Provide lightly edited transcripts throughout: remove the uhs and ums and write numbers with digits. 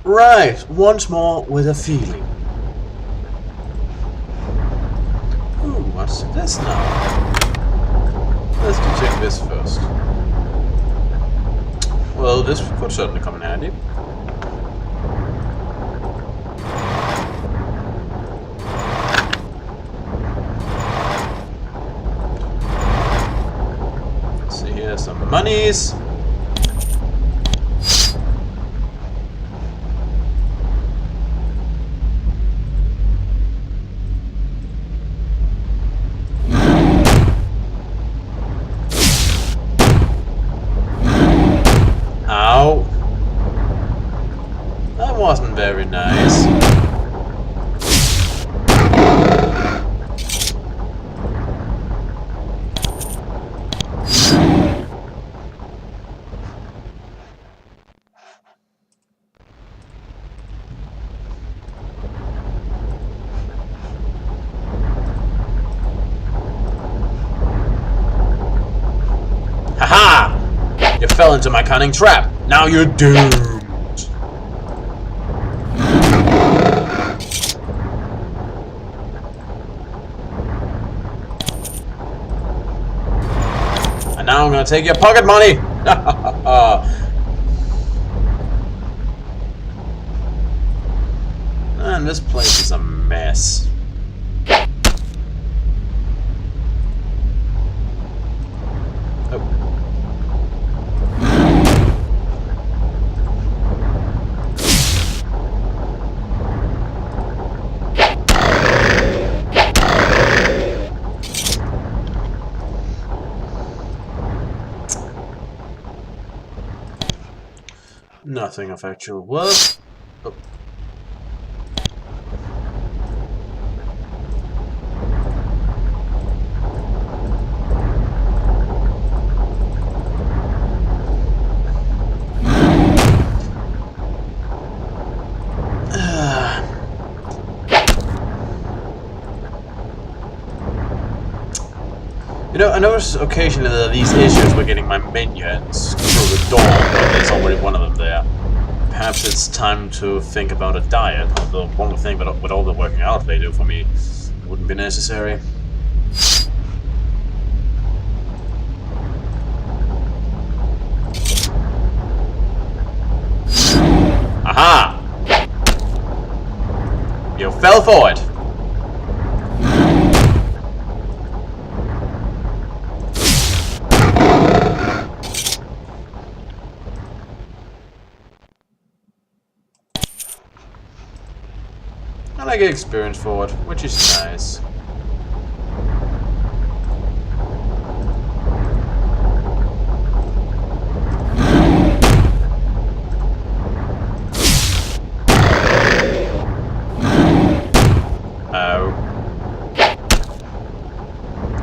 Right, once more with a feeling. Ooh, what's this now? Let's check this first. Well, this could certainly come in handy. Let's see here, some monies. Ow. That wasn't very nice. Haha! You fell into my cunning trap. Now you're doomed. And now I'm gonna take your pocket money. And this place is a mess. Nothing of actual worth. Oh. You know, I notice occasionally that these issues with getting my minions through the door, but there's already one of them there. Perhaps it's time to think about a diet, although one would think that with all the working out they do for me, it wouldn't be necessary. Aha! You fell for it! And I get experience for it, which is nice.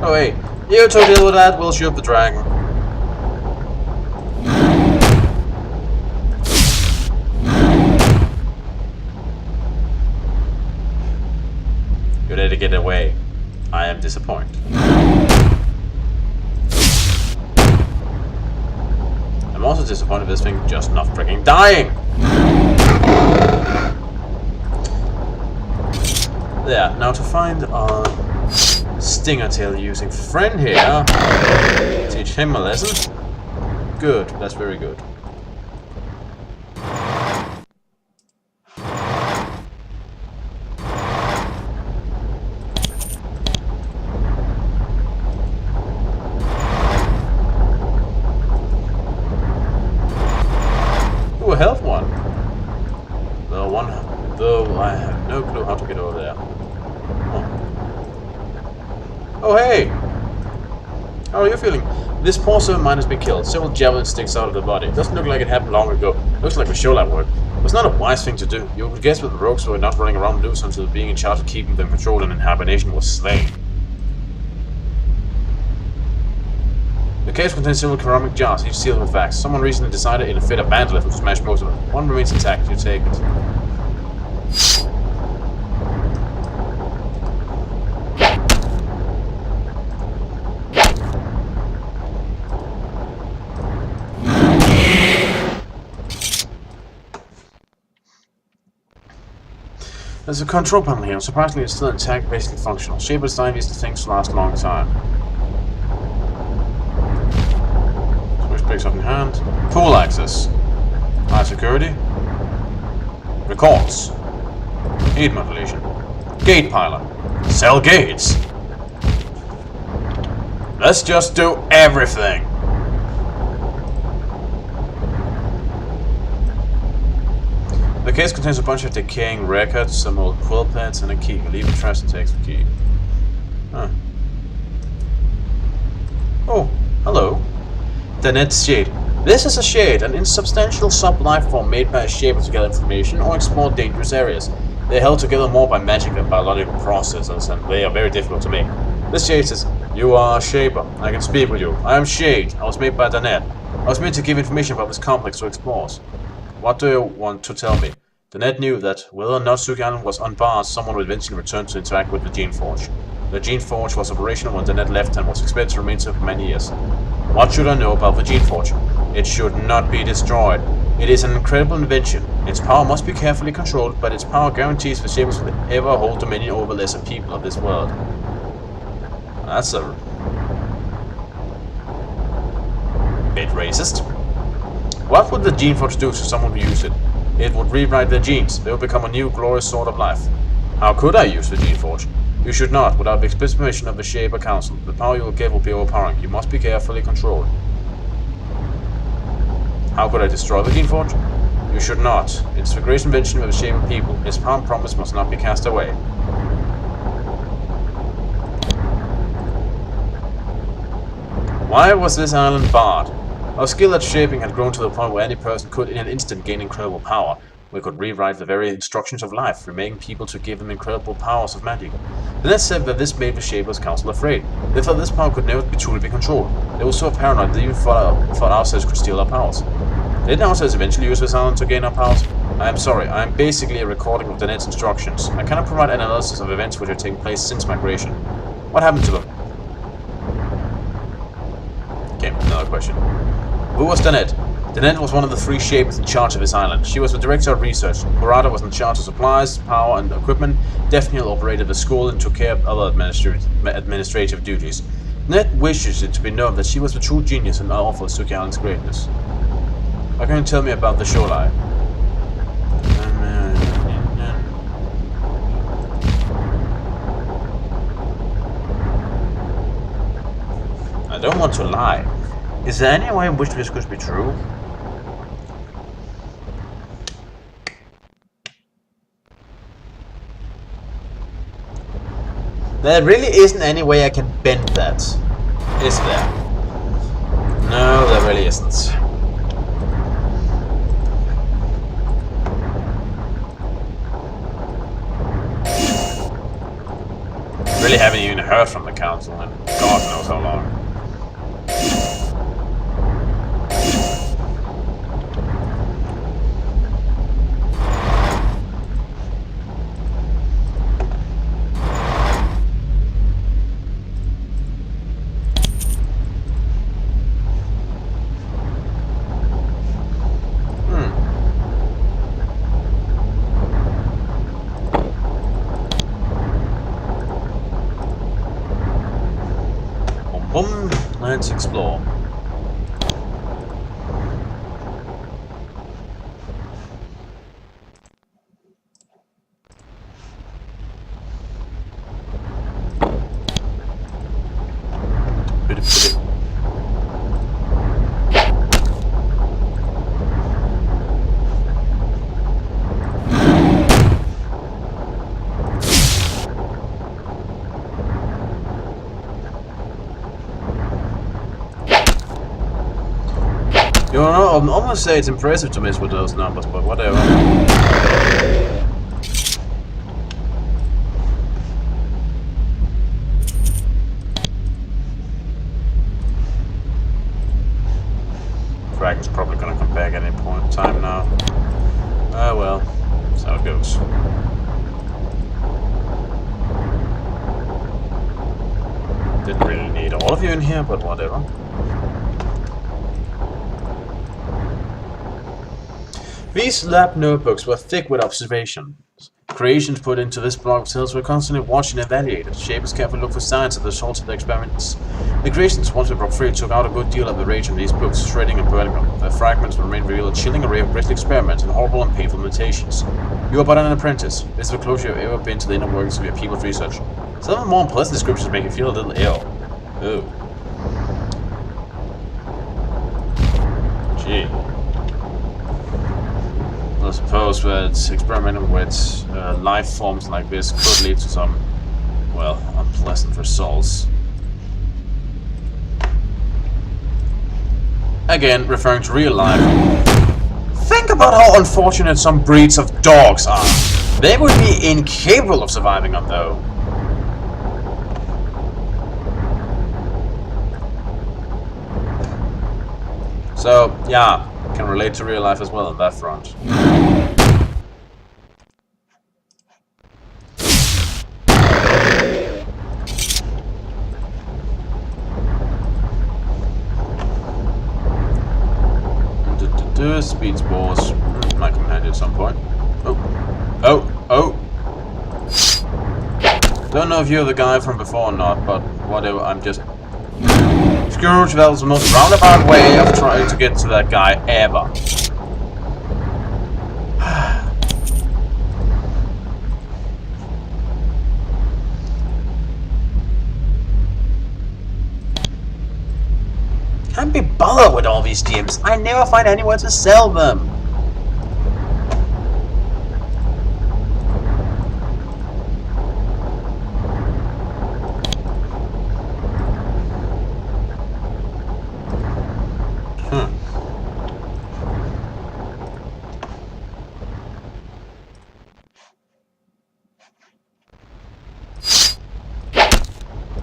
Oh wait, you two deal with that, we'll shoot the dragon. You're there to get away. I am disappointed. I'm also disappointed with this thing just not freaking dying! There, now to find our Stinger Tail using friend here. Teach him a lesson. Good, that's very good. Ooh, a health one. Though I have no clue how to get over there. Oh hey! How are you feeling? This poor soul mine has been killed. Several javelin sticks out of the body. It doesn't look like it happened long ago. Looks like a show lab work. It was not a wise thing to do. You would guess that the rogues were not running around loose until being in charge of keeping them controlled and in hibernation was slain. The case contains several ceramic jars, each sealed with wax. Someone recently decided in a fit of vandalism to smash most of them. One remains intact. You take it. There's a control panel here. Surprisingly, it's still intact, basically functional. Shaper designed these things to last a long time. Switch picks up in hand. Pool access. High security. Records. Heat modulation. Gate pilot. Cell gates. Let's just do everything. The case contains a bunch of decaying records, some old quill pens, and a key. Leave the trash and takes the key. Huh. Oh, hello. The net shade. This is a shade, an insubstantial sub-life form made by a shaper to gather information or explore dangerous areas. They are held together more by magic than biological processes, and they are very difficult to make. This shade says, "You are a shaper. I can speak with you. I am Shade. I was made by the net. I was made to give information about this complex to explorers. What do you want to tell me?" The net knew that whether or not Suki Island was unbarred, someone would eventually return to interact with the Geneforge. The Geneforge was operational when the net left and was expected to remain so for many years. What should I know about the Geneforge? It should not be destroyed. It is an incredible invention. Its power must be carefully controlled, but its power guarantees the Shapers will ever hold dominion over the lesser people of this world. That's a bit racist. What would the Geneforge do to someone who used it? It would rewrite their genes. They would become a new, glorious sort of life. How could I use the Geneforge? You should not, without the explicit permission of the Shaper Council. The power you will get will be overpowering. You must be carefully controlled. How could I destroy the Geneforge? You should not. It's the great invention of the Shaper people. Its power and promise must not be cast away. Why was this island barred? Our skill at shaping had grown to the point where any person could in an instant gain incredible power. We could rewrite the very instructions of life, remaining people to give them incredible powers of magic. The net said that this made the Shapers Council afraid. They thought this power could never truly be controlled. They were so paranoid they even thought outsiders could steal our powers. Did outsiders eventually use this island to gain our powers? I am sorry, I am basically a recording of the net's instructions. I cannot provide an analysis of events which have taken place since migration. What happened to them? Okay, another question. Who was Danette? Danette was one of the 3 Shapers in charge of this island. She was the director of research. Kurata was in charge of supplies, power, and equipment. Daphne operated the school and took care of other administrative duties. Danette wishes it to be known that she was the true genius and author of Suki Island's greatness. What can you tell me about the shoreline? I don't want to lie. Is there any way in which this could be true? There really isn't any way I can bend that, is there? No, there really isn't. Really haven't even heard from the council in God knows how long. Let's explore. You know, I'll almost say it's impressive to mess with those numbers, but whatever. Dragon's probably gonna come back at any point in time now. Oh well, that's how it goes. Didn't really need all of you in here, but whatever. These lab notebooks were thick with observations. Creations put into this block of cells were constantly watched and evaluated. Shapers carefully looked for signs of the results of their experiments. The creations, once we broke free, took out a good deal of the rage from these books, shredding and burning them. Their fragments remain reveal a chilling array of grisly experiments and horrible and painful mutations. You are but an apprentice. This is the closest you have ever been to the inner workings of your people's research. Some of the more unpleasant descriptions make you feel a little ill. Oh. Gee. I suppose that experimenting with life forms like this could lead to some, well, unpleasant results. Again, referring to real life. Think about how unfortunate some breeds of dogs are. They would be incapable of surviving on their own. So, yeah, can relate to real life as well on that front. Speed spores. Might come handy at some point. Oh. Don't know if you're the guy from before or not, but whatever, I'm just... Scrooge, that was the most roundabout way of trying to get to that guy ever. Can't be bothered with all these gems. I never find anywhere to sell them.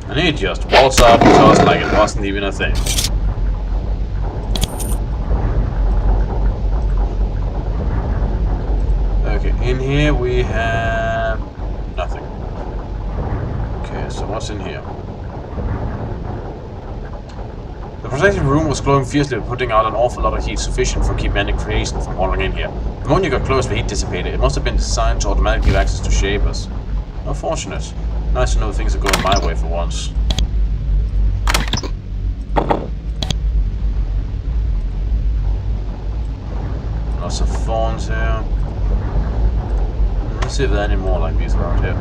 And he just walks up to us like it wasn't even a thing. Okay, in here we have nothing. Okay, so what's in here? The protected room was glowing fiercely, putting out an awful lot of heat, sufficient for keeping any creation from wandering in here. The moment you got close, the heat dissipated. It must have been designed to automatically give access to shapers. How fortunate. Nice to know things are going my way for once. Lots of thorns here. Let's see if there are any more like these around here.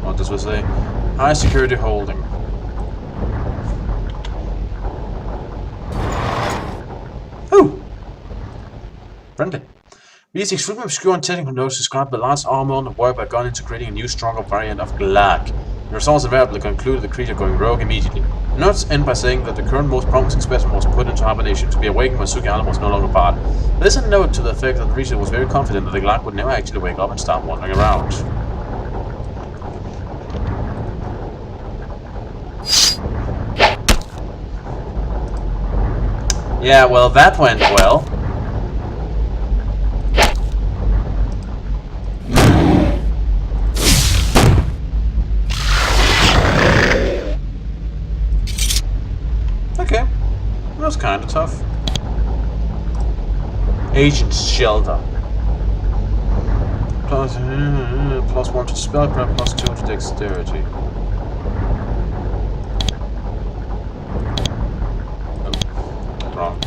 What does this say? High security holding. Ooh! Friendly. These extremely obscure and technical notes describe the last armor on the work by gone into creating a new, stronger variant of Glak. The results invariably conclude the creature going rogue immediately. The notes end by saying that the current most promising specimen was put into hibernation to be awakened when Suki Allen was no longer part. There is a note to the effect that the researcher was very confident that the Glak would never actually wake up and start wandering around. Yeah, well, that went well. Okay, that was kind of tough. Agent's Shelter. Plus 1 to spellcraft, plus 2 to dexterity. Oh, wrong.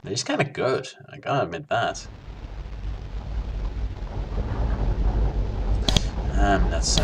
He's kind of good, I gotta admit that. That's